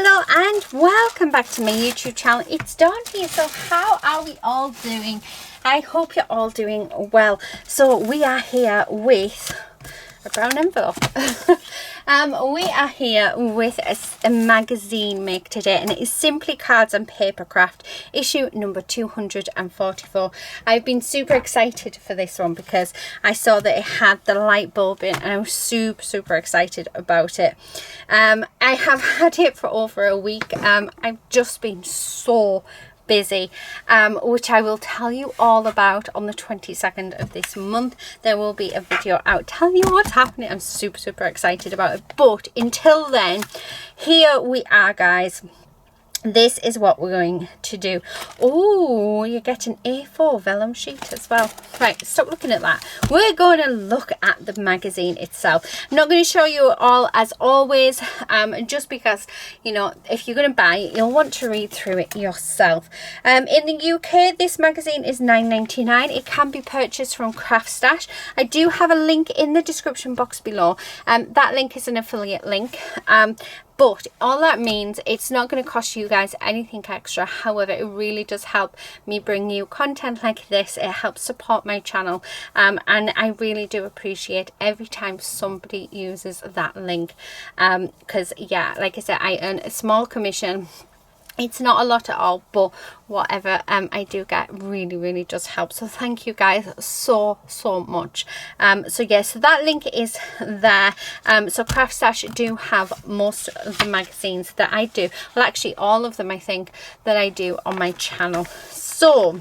Hello and welcome back to my YouTube channel. It's Dawn here. So how are we all doing? I hope you're all doing well. So we are here with a brown envelope. We are here with a magazine make today, and it is Simply Cards and Papercraft, issue number 244. I've been super excited for this one because I saw that it had the light bulb in, and I was super excited about it. I have had it for over a week. I've just been so busy, which I will tell you all about on the 22nd of this month. There will be a video out telling you what's happening. I'm super excited about it, but until then, here we are, guys. This is what we're going to do. Oh, you get an A4 vellum sheet as well. Right, stop looking at that. We're going to look at the magazine itself. I'm not going to show you all as always, just because, you know, if you're going to buy it, you'll want to read through it yourself. In the UK, this magazine is £9.99. It can be purchased from Craft Stash. I do have a link in the description box below. That link is an affiliate link. But all that means, it's not going to cost you guys anything extra. However, it really does help me bring you content like this. It helps support my channel, and I really do appreciate every time somebody uses that link, because yeah, like I said, I earn a small commission. It's not a lot at all, but whatever I do get really does help. So thank you guys so much. So yeah, so that link is there. So Craft Stash do have most of the magazines that I do. Well, actually all of them, I think, that I do on my channel. So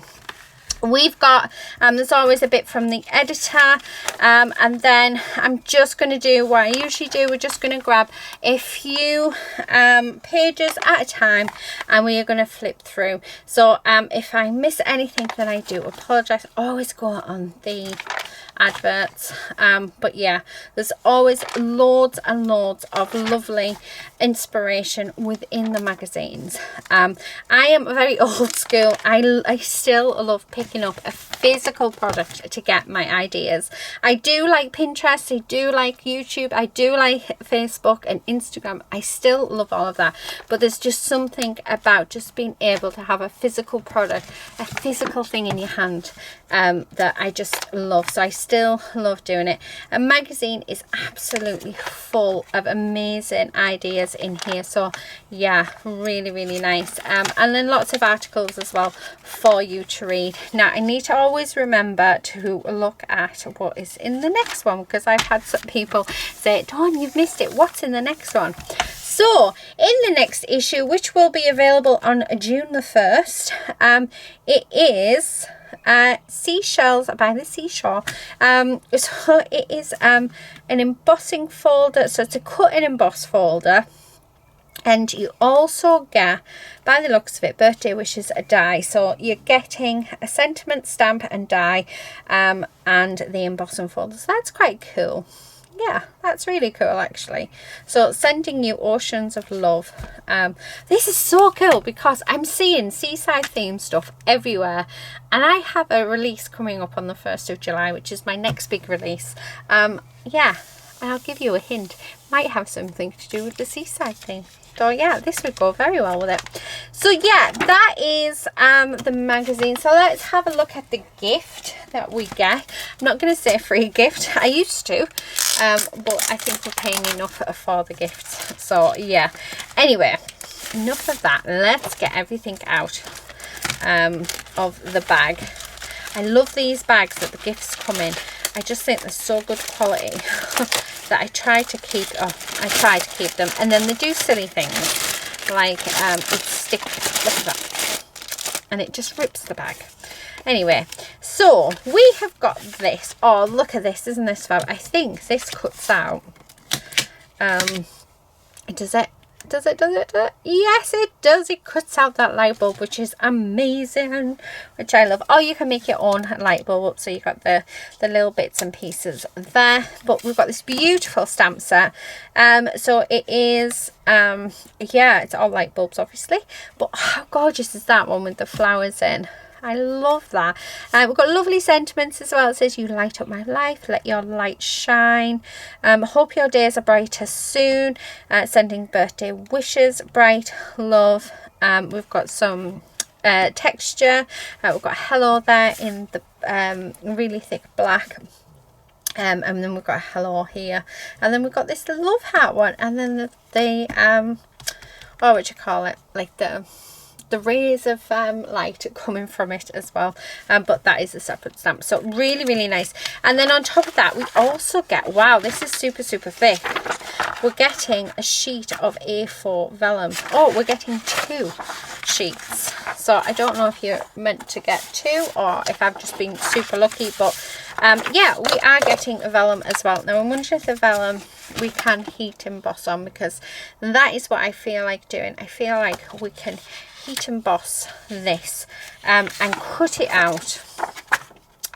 we've got there's always a bit from the editor, and then I'm just going to do what I usually do. We're just going to grab a few pages at a time, and we are going to flip through. So if I miss anything, then I do apologize. Always go on the adverts, but yeah, there's always loads and loads of lovely inspiration within the magazines. I am very old school. I still love picking up a physical product to get my ideas. I do like Pinterest, I do like YouTube, I do like Facebook and Instagram. I still love all of that, but there's just something about just being able to have a physical product, a physical thing in your hand, that I just love. So I still love doing it. A magazine is absolutely full of amazing ideas in here. So yeah, really nice. And then lots of articles as well for you to read. Now I need to always remember to look at what is in the next one, because I've had some people say, Dawn, you've missed it, what's in the next one? So in the next issue, which will be available on June the 1st, it is Seashells by the Seashore. So it is an embossing folder. So it's a cut and emboss folder, and you also get, by the looks of it, birthday wishes, a die. So you're getting a sentiment stamp and die, and the embossing folder. So that's quite cool. Yeah, that's really cool actually. So sending you oceans of love. This is so cool because I'm seeing seaside themed stuff everywhere, and I have a release coming up on the 1st of July, which is my next big release. Yeah, and I'll give you a hint, might have something to do with the seaside theme. So yeah, this would go very well with it. So yeah, that is the magazine. So let's have a look at the gift that we get. I'm not going to say free gift. I used to, but I think we're paying enough for the gifts. So yeah. Anyway, enough of that. Let's get everything out of the bag. I love these bags that the gifts come in. I just think they're so good quality that I try to keep them. And then they do silly things like it stick, look at that, and it just rips the bag. Anyway, so we have got this. Oh, look at this, isn't this fab? I think this cuts out. Does it? Yes, it does. It cuts out that light bulb, which is amazing, which I love. Oh, you can make your own light bulb up, so you got the little bits and pieces there. But we've got this beautiful stamp set. So it is yeah, it's all light bulbs obviously, but how gorgeous is that one with the flowers in? I love that. We've got lovely sentiments as well. It says, you light up my life, let your light shine. Hope your days are brighter soon. Sending birthday wishes, bright love. We've got some texture. We've got hello there in the really thick black. And then we've got a hello here. And then we've got this love heart one. And then the what would you call it? Like the rays of light coming from it as well, but that is a separate stamp. So really, really nice. And then on top of that, we also get, wow, this is super thick, we're getting a sheet of A4 vellum. Oh, we're getting 2 sheets. So I don't know if you're meant to get 2 or if I've just been super lucky, but yeah, we are getting a vellum as well. Now I'm wondering if the vellum we can heat emboss on, because that is what I feel like doing. I feel like we can heat emboss this and cut it out,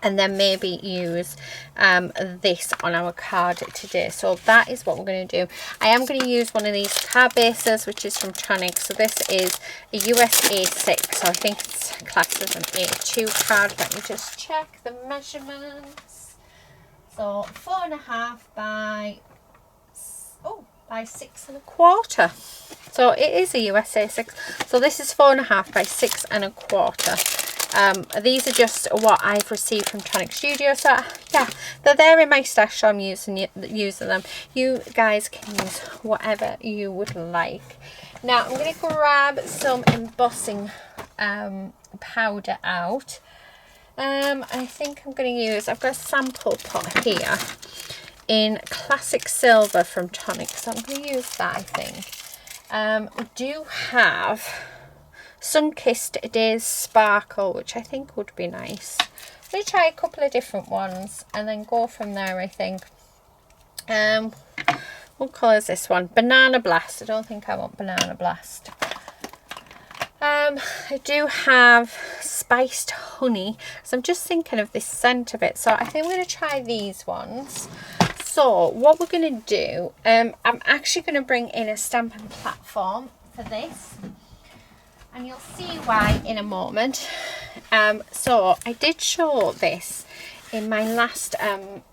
and then maybe use this on our card today. So that is what we're going to do. I am going to use one of these card bases, which is from Tonic. So this is a US A6, so I think it's classed as an A2 card. Let me just check the measurements. So 4.5 by 6 1/4. So it is a US A6. So this is 4.5 by 6 1/4. These are just what I've received from Tonic Studio. So yeah, they're there in my stash, so I'm using them. You guys can use whatever you would like. Now I'm going to grab some embossing powder out. I think I'm going to use, I've got a sample pot here in classic silver from Tonic, so I'm going to use that, I think. We do have Sunkissed Days Sparkle, which I think would be nice. I'm going to try a couple of different ones and then go from there, I think. What colour is this one? Banana Blast. I don't think I want Banana Blast. I do have Spiced Honey, so I'm just thinking of this scent of it. So I think I'm going to try these ones. So what we're going to do, I'm actually going to bring in a stamping platform for this, and you'll see why in a moment. So I did show this in my last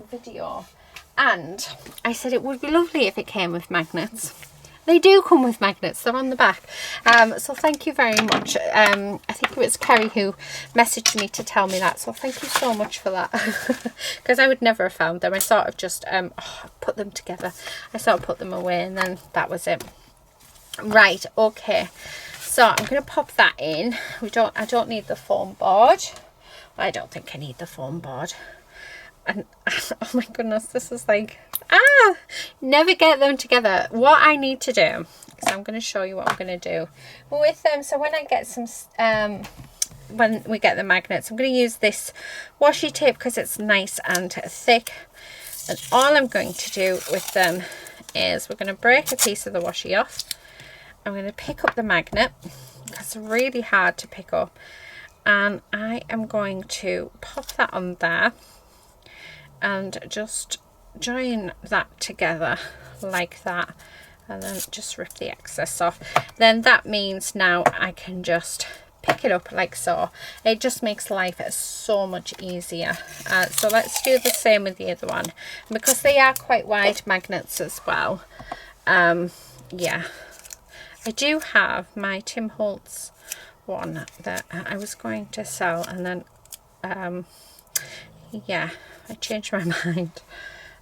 video, and I said it would be lovely if it came with magnets. They do come with magnets, they're on the back. So thank you very much. I think it was Kerry who messaged me to tell me that, so thank you so much for that. Because I would never have found them. I sort of just put them together. I sort of put them away and then that was it. Right, okay. So I'm going to pop that in. I don't need the foam board. Well, I don't think I need the foam board. And oh my goodness, this is like, never get them together. What I need to do, so I'm going to show you what I'm going to do with them. So when I get some, when we get the magnets, I'm going to use this washi tape because it's nice and thick. And all I'm going to do with them is we're going to break a piece of the washi off. I'm going to pick up the magnet because it's really hard to pick up. And I am going to pop that on there and just join that together like that, and then just rip the excess off. Then that means now I can just pick it up like so. It just makes life so much easier. So let's do the same with the other one, because they are quite wide magnets as well. Yeah, I do have my Tim Holtz one that I was going to sell, and then yeah, I changed my mind.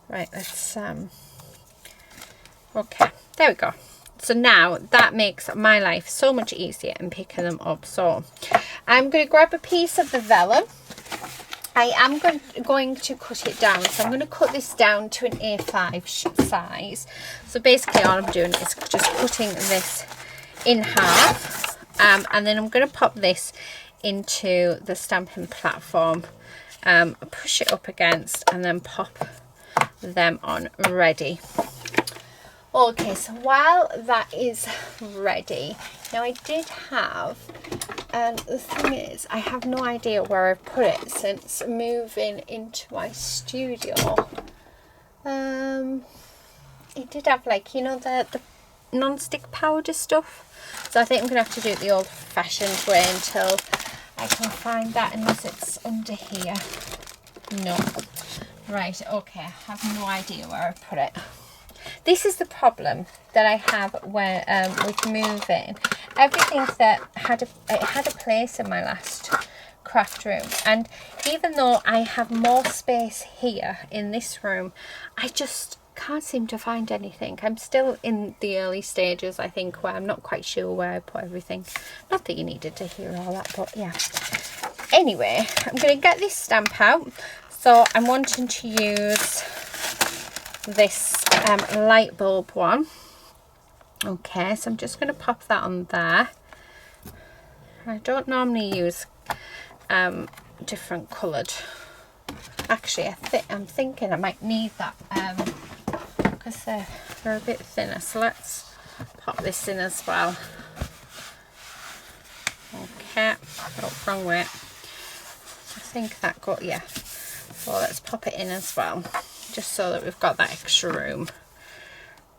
Right, let's okay, there we go. So now that makes my life so much easier in picking them up. So I'm going to grab a piece of the vellum. I am going to cut it down. So I'm going to cut this down to an A5 size. So basically all I'm doing is just cutting this in half, and then I'm going to pop this into the stamping platform, push it up against, and then pop them on ready. Okay, so while that is ready, now I did have, and the thing is I have no idea where I've put it since moving into my studio. It did have, like, you know, the non-stick powder stuff, so I think I'm gonna have to do it the old-fashioned way until I can find that unless it's under here. No. Right, okay, I have no idea where I put it. This is the problem that I have when with moving. Everything that had a place in my last craft room, and even though I have more space here in this room, I just can't seem to find anything. I'm still in the early stages, I think, where I'm not quite sure where I put everything. Not that you needed to hear all that, but yeah. Anyway, I'm going to get this stamp out. So I'm wanting to use this light bulb one. Okay, so I'm just going to pop that on there. I don't normally use different coloured. Actually, I'm thinking I might need that because they're a bit thinner. So let's pop this in as well. Okay, oh, wrong way. I think that got, yeah. So let's pop it in as well, just so that we've got that extra room.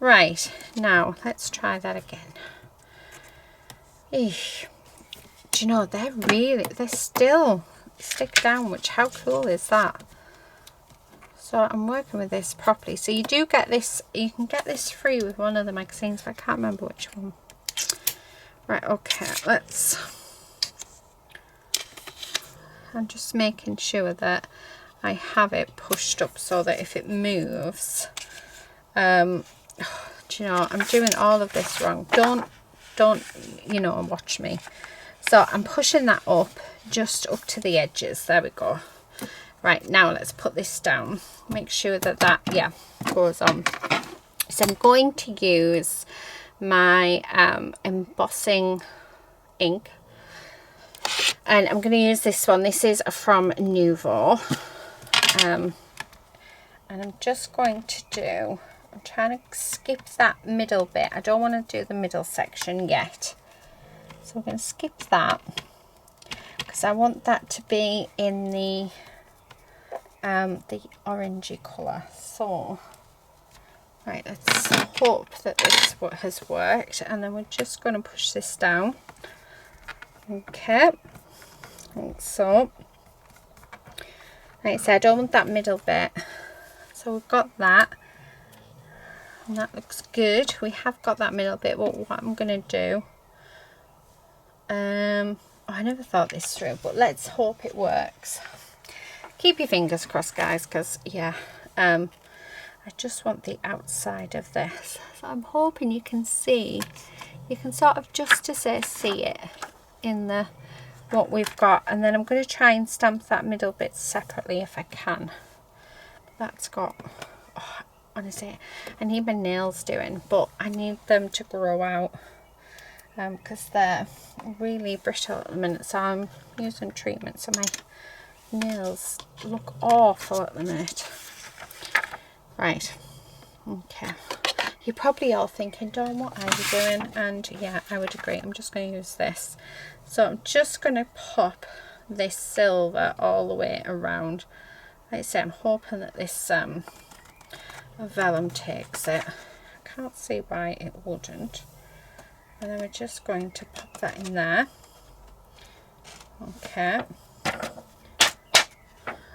Right, now let's try that again. Eesh. Do you know, they're still stick down, which, how cool is that? So I'm working with this properly. So you do get this, you can get this free with one of the magazines, but I can't remember which one. Right, okay, I'm just making sure that I have it pushed up so that if it moves, do you know, I'm doing all of this wrong. Don't, you know, watch me. So I'm pushing that up, just up to the edges. There we go. Right, now let's put this down. Make sure that that, yeah, goes on. So I'm going to use my embossing ink. And I'm going to use this one. This is from Nouveau. And I'm just going to do, I'm trying to skip that middle bit. I don't want to do the middle section yet. So I'm going to skip that because I want that to be in the orangey colour. So, right, let's hope that this has worked. And then we're just going to push this down. Okay. Like so. Like I said, I don't want that middle bit. So we've got that. And that looks good. We have got that middle bit. What I'm going to do. I never thought this through, but let's hope it works. Keep your fingers crossed, guys, because yeah, I just want the outside of this. So I'm hoping you can see, you can sort of just to say see it in the what we've got, and then I'm going to try and stamp that middle bit separately if I can. That's got, oh, honestly, I need my nails doing, but I need them to grow out because they're really brittle at the minute. So I'm using treatment, so my nails look awful at the minute. Right, okay. You're probably all thinking, Dawn, what are you doing? And yeah, I would agree. I'm just going to use this. So I'm just going to pop this silver all the way around. Like I say, I'm hoping that this vellum takes it. I can't see why it wouldn't. And then we're just going to pop that in there. Okay.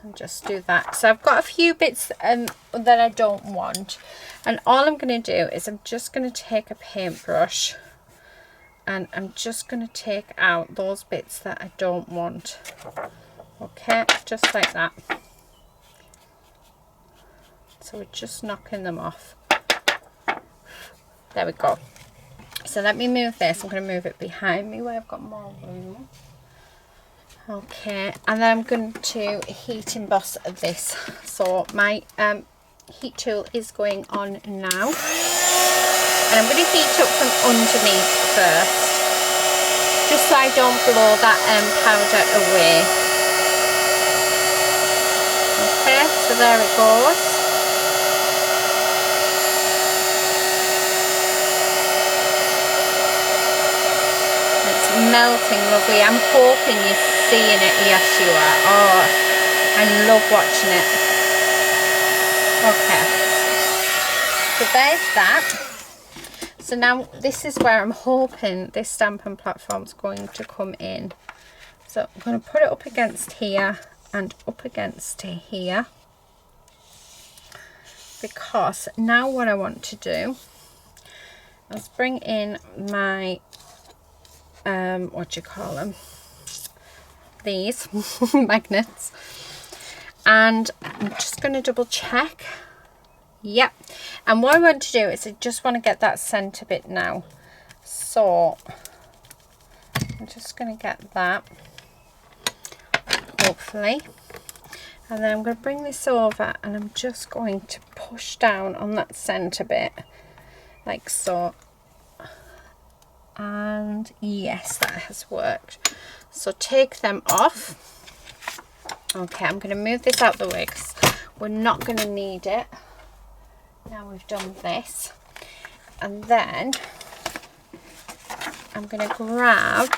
And just do that. So I've got a few bits that I don't want. And all I'm going to do is I'm just going to take a paintbrush and I'm just going to take out those bits that I don't want. Okay, just like that. So we're just knocking them off. There we go. So let me move this. I'm going to move it behind me where I've got more room. Okay, and then I'm going to heat emboss this. So my heat tool is going on now. And I'm going to heat up from underneath first, just so I don't blow that powder away. Okay, so there it goes. Melting lovely. I'm hoping you're seeing it. Yes, you are. Oh, I love watching it. Okay, so there's that. So now this is where I'm hoping this stamping platform's going to come in. So I'm going to put it up against here and up against here, because now what I want to do is bring in my what do you call them, these magnets, and I'm just going to double check. Yep. And what I want to do is I just want to get that centre bit now, so I'm just going to get that, hopefully, and then I'm going to bring this over and I'm just going to push down on that centre bit like so. And yes, that has worked. So take them off. Okay, I'm going to move this out the way because we're not going to need it now we've done this. And then I'm going to grab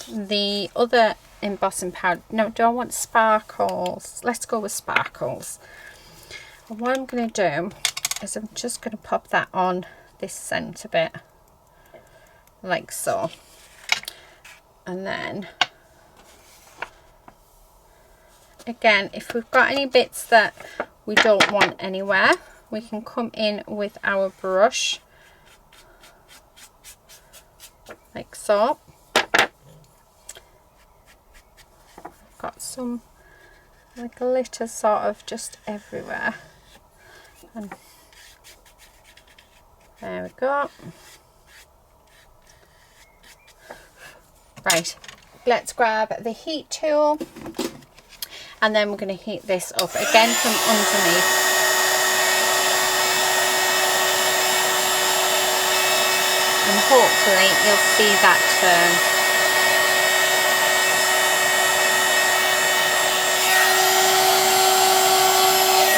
the other embossing powder. No, do I want sparkles? Let's go with sparkles. And what I'm going to do is I'm just going to pop that on this centre bit like so, and then again, if we've got any bits that we don't want anywhere, we can come in with our brush like so. I've got some like glitter sort of just everywhere, and there we go. Right, let's grab the heat tool, and then we're going to heat this up again from underneath. And hopefully you'll see that turn.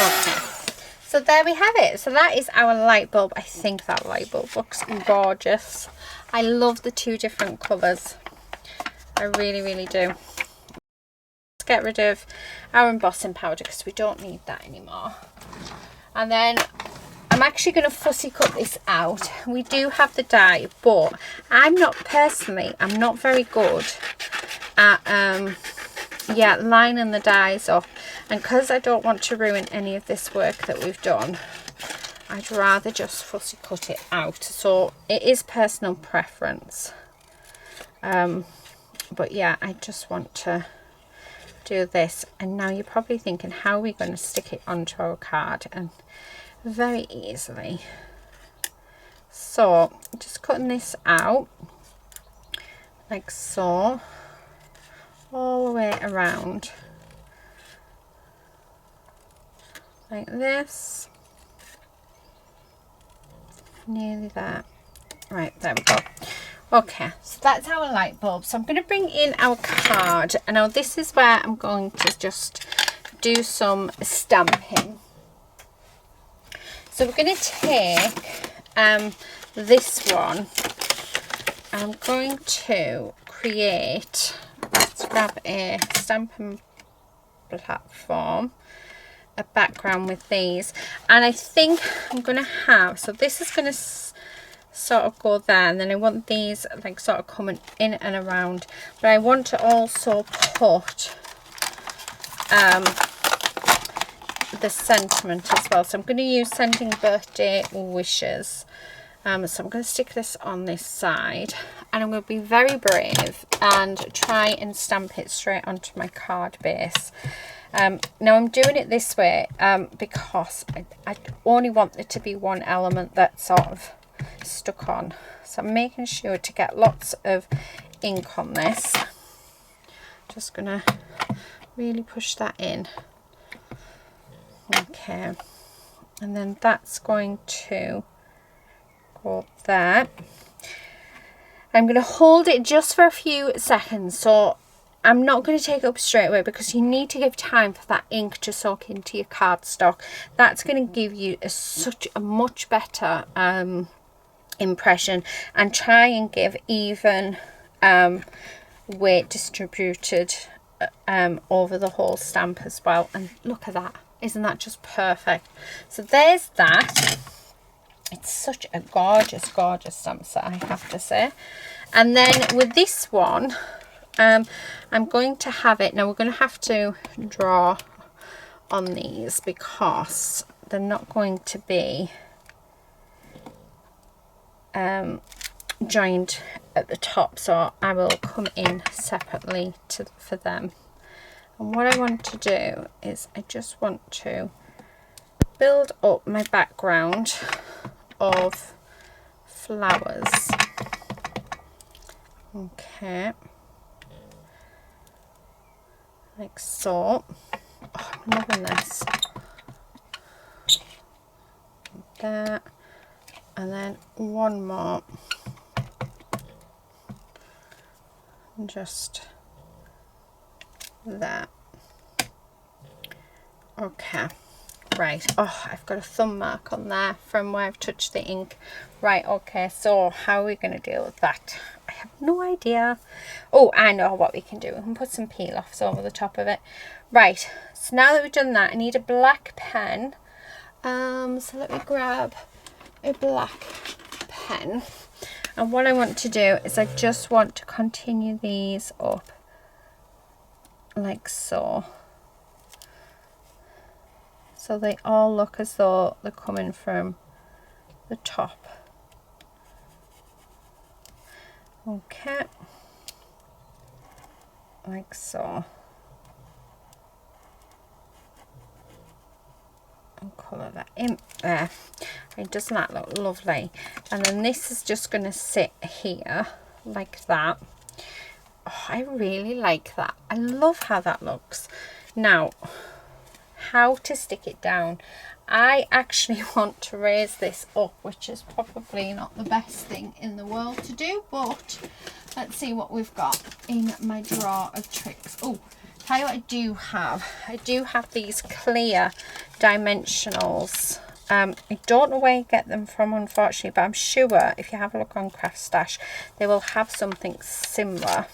Okay, so there we have it. So that is our light bulb. I think that light bulb looks gorgeous. I love the two different colours. I really, really do. Let's get rid of our embossing powder because we don't need that anymore. And then I'm actually going to fussy cut this out. We do have the die, but I'm not very good at lining the dies up. And because I don't want to ruin any of this work that we've done, I'd rather just fussy cut it out. So it is personal preference. But yeah, I just want to do this. And now you're probably thinking, how are we going to stick it onto our card? And very easily. So just cutting this out like so, all the way around like this, nearly there. Right, there we go. Okay, so that's our light bulb. So I'm going to bring in our card, and now this is where I'm going to just do some stamping. So we're going to take this one. I'm going to create, let's grab a stamping platform, a background with these, and I think I'm going to have, so this is going to sort of go there, and then I want these like sort of coming in and around, but I want to also put the sentiment as well. So I'm going to use sending birthday wishes. So I'm going to stick this on this side, and I'm going to be very brave and try and stamp it straight onto my card base. Now I'm doing it this way because I only want there to be one element that's sort of stuck on. So I'm making sure to get lots of ink on this. Just going to really push that in. Okay, and then that's going to go there. I'm going to hold it just for a few seconds, so I'm not going to take it up straight away because you need to give time for that ink to soak into your cardstock. That's going to give you such a much better impression, and try and give even weight distributed over the whole stamp as well. And look at that. Isn't that just perfect? So there's that. It's such a gorgeous, gorgeous stamp set, I have to say. And then with this one, I'm going to have it, now we're going to have to draw on these because they're not going to be joined at the top, so I will come in separately for them. And what I want to do is I just want to build up my background of flowers. Okay, like so. Oh, I'm loving this. There, and then one more, just that. Okay, right. Oh, I've got a thumb mark on there from where I've touched the ink. Right, okay, so how are we going to deal with that? I have no idea. Oh, I know what we can do. We can put some peel-offs over the top of it. Right, so now that we've done that, I need a black pen. So let me grab a black pen. And what I want to do is I just want to continue these up like so. So they all look as though they're coming from the top. Okay, like so. And colour that in there. Doesn't that look lovely? And then this is just going to sit here like that. Oh, I really like that. I love how that looks. Now, how to stick it down. I actually want to raise this up, which is probably not the best thing in the world to do, but let's see what we've got in my drawer of tricks. Oh, tell you what I do have. I do have these clear dimensionals. I don't know where you get them from, unfortunately, but I'm sure if you have a look on Craft Stash, they will have something similar.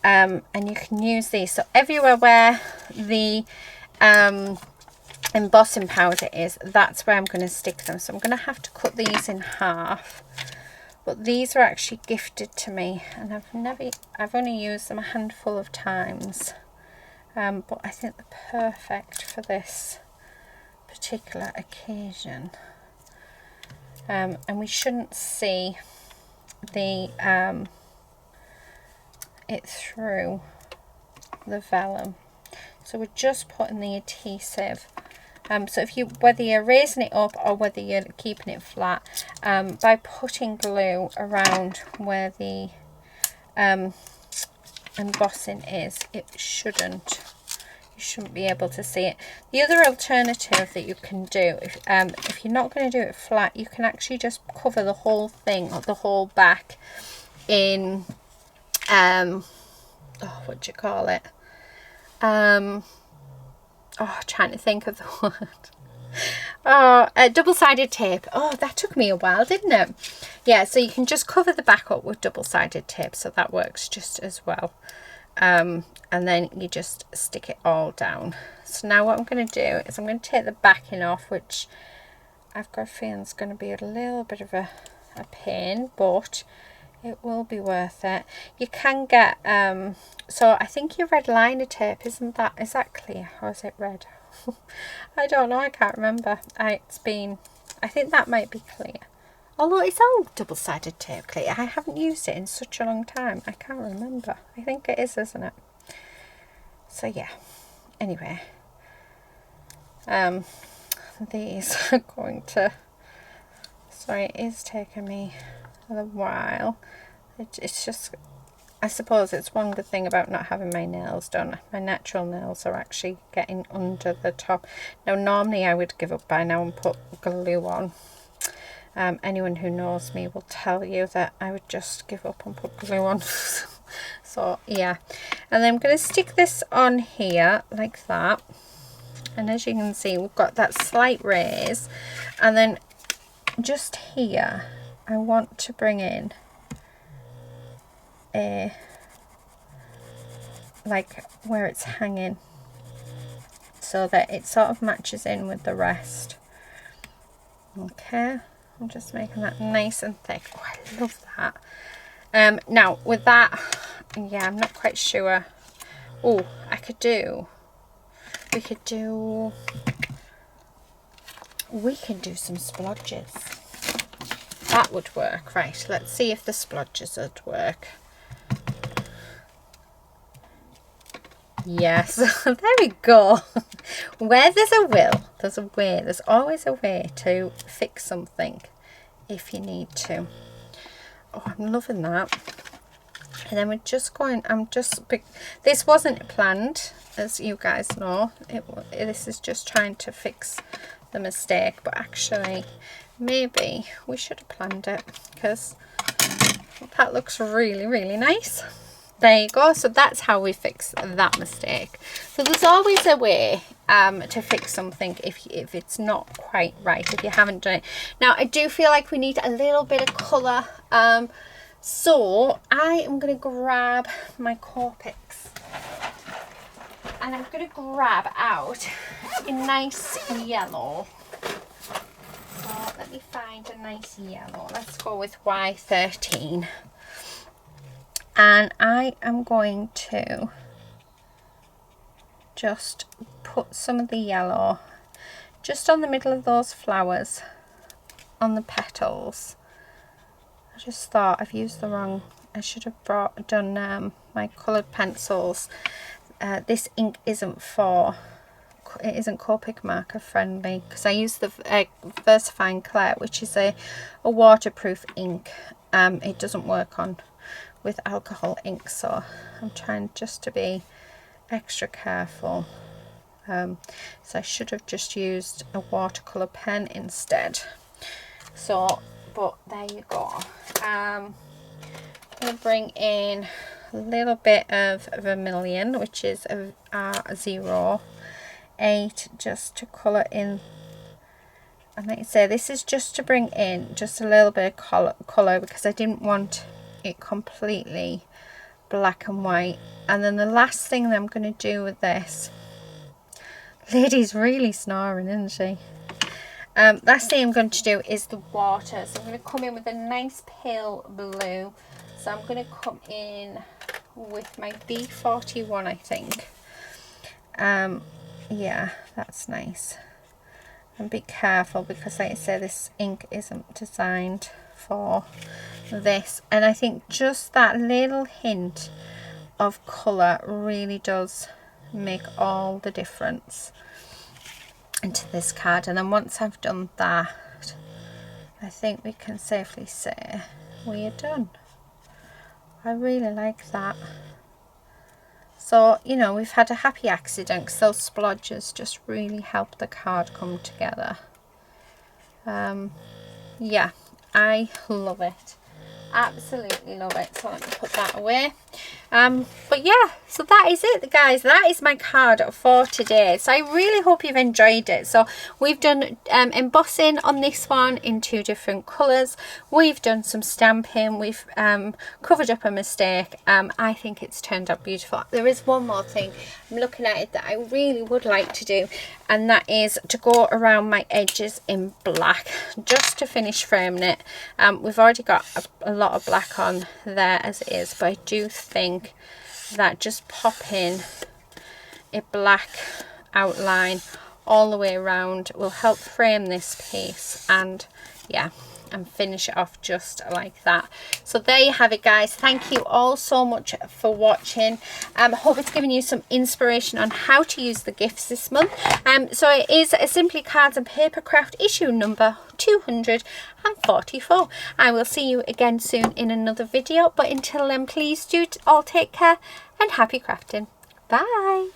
And you can use these. So everywhere where the embossing powder is, that's where I'm going to stick them. So I'm going to have to cut these in half. But these are actually gifted to me, and I've only used them a handful of times. But I think they're perfect for this particular occasion. And we shouldn't see the it through the vellum. So we're just putting the adhesive. So if you, whether you're raising it up or whether you're keeping it flat, by putting glue around where the embossing is, you shouldn't be able to see it. The other alternative that you can do, if you're not going to do it flat, you can actually just cover the whole thing, or the whole back, in what do you call it? Trying to think of the word. Double-sided tape. Oh, that took me a while, didn't it? Yeah, so you can just cover the back up with double-sided tape, so that works just as well. And then you just stick it all down. So now what I'm going to do is I'm going to take the backing off, which I've got a feeling is going to be a little bit of a pain, but it will be worth it. You can get so I think your red liner tape, is that clear or is it red? I don't know, I can't remember. I think that might be clear, although it's all double-sided tape clear. I haven't used it in such a long time, I can't remember. I think it is, isn't it? So yeah, anyway, these are going to, sorry, it is taking me a while. It's just, I suppose it's one good thing about not having my nails done. My natural nails are actually getting under the top. Now normally I would give up by now and put glue on. Anyone who knows me will tell you that I would just give up and put glue on. So yeah, and then I'm going to stick this on here like that, and as you can see we've got that slight raise, and then just here I want to bring in a, like where it's hanging, so that it sort of matches in with the rest. Okay, I'm just making that nice and thick. Oh, I love that. Now with that, yeah, I'm not quite sure. Oh, we could do some splodges. That would work. Right, let's see if the splodges would work. Yes, there we go. Where there's a will, there's a way. There's always a way to fix something if you need to. Oh, I'm loving that. And then we're just going, this wasn't planned, as you guys know. This is just trying to fix the mistake, but actually maybe we should have planned it, because that looks really, really nice. There you go. So that's how we fix that mistake. So there's always a way to fix something if it's not quite right, if you haven't done it. Now I do feel like we need a little bit of colour, so I am going to grab my Copics and I'm going to grab out a nice yellow. So let me find a nice yellow. Let's go with Y13. And I am going to just put some of the yellow just on the middle of those flowers, on the petals. I just thought I've used the wrong, I should have done my coloured pencils. This ink isn't Copic marker friendly, because I use the VersaFine Clair, which is a waterproof ink. It doesn't work with alcohol ink, so I'm trying just to be extra careful. So I should have just used a watercolour pen instead. So, but there you go. I'm going to bring in a little bit of vermilion, which is a R08, just to colour in. And like I say, this is just to bring in just a little bit of colour, because I didn't want it completely black and white. And then the last thing that I'm going to do with this, lady's really snoring, isn't she? Last thing I'm going to do is the water. So I'm going to come in with a nice pale blue. So I'm going to come in with my B41, I think. Yeah, that's nice. And be careful, because like I say, this ink isn't designed for this, and I think just that little hint of colour really does make all the difference into this card. And then once I've done that, I think we can safely say we are done. I really like that. So, you know, we've had a happy accident, because those splodges just really help the card come together. Yeah, I love it. Absolutely love it. So let me put that away. But yeah, so that is it, guys. That is my card for today. So I really hope you've enjoyed it. So we've done embossing on this one in 2 different colours. We've done some stamping. We've covered up a mistake. I think it's turned out beautiful. There is one more thing I'm looking at it that I really would like to do, and that is to go around my edges in black, just to finish framing it. We've already got a lot of black on there as it is, but I do think that just popping a black outline all the way around will help frame this piece, and yeah, and finish it off just like that. So there you have it, guys. Thank you all so much for watching. I hope it's given you some inspiration on how to use the gifts this month. So it is a Simply Cards and Papercraft issue number 244. I will see you again soon in another video, but until then, please do all take care and happy crafting. Bye.